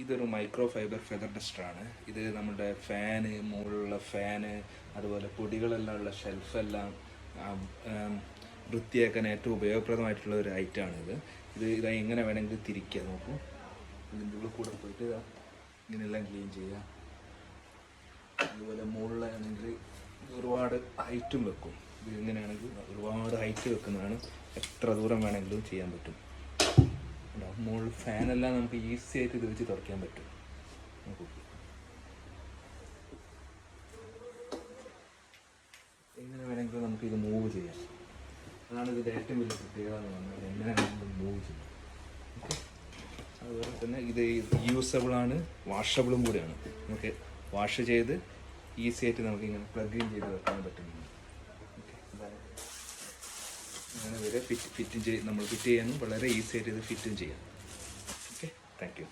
ഇതൊരു micro fibre feather ഡസ്റ്ററാണ്. ഇത് നമ്മുടെ ഫാന്, മുകളിലുള്ള ഫാന്, അതുപോലെ പൊടികളെല്ലാം ഉള്ള ഷെൽഫെല്ലാം വൃത്തിയാക്കാൻ ഏറ്റവും ഉപയോഗപ്രദമായിട്ടുള്ള ഒരു ഐറ്റമാണിത്. ഇത് എങ്ങനെ വേണമെങ്കിൽ തിരിക്കുക. നോക്കൂ, ഇതിൻ്റെ ഉള്ളിൽ കൂടെ പോയിട്ട് ഇങ്ങനെയെല്ലാം ക്ലീൻ ചെയ്യുക. അതുപോലെ മുകളിലാണെങ്കിൽ ഒരുപാട് ഹൈറ്റും വെക്കും. ഇത് ഇങ്ങനെയാണെങ്കിൽ ഒരുപാട് ഹൈറ്റ് വെക്കുന്നതാണ്. എത്ര ദൂരം വേണമെങ്കിലും ചെയ്യാൻ പറ്റും. മുകളിൽ ഫാനെല്ലാം നമുക്ക് ഈസി ആയിട്ട് ഇത് വെച്ച് തുറക്കാൻ പറ്റും. നോക്കൂ, എങ്ങനെ വേണമെങ്കിലും നമുക്ക് ഇത് മൂവ് ചെയ്യാം. അതാണ് ഇതിൻ്റെ ഏറ്റവും വലിയ പ്രത്യേകത എന്ന് പറഞ്ഞാൽ എങ്ങനെ വേണമെങ്കിലും മൂവ് ചെയ്യാം. ഓക്കെ, അതുപോലെ തന്നെ ഇത് യൂസബിളാണ്, വാഷബിളും കൂടിയാണ്. നമുക്ക് വാഷ് ചെയ്ത് ഈസി ആയിട്ട് നമുക്ക് ഇങ്ങനെ പ്ലഗ് ഇൻ ചെയ്ത് വെക്കാൻ പറ്റുന്നു. ഓക്കെ, അങ്ങനെ വരെ നമ്മൾ ഫിറ്റ് ചെയ്യാനും വളരെ ഈസി ആയിട്ട് ഇത് ഫിറ്റും ചെയ്യാം. Okay, thank you.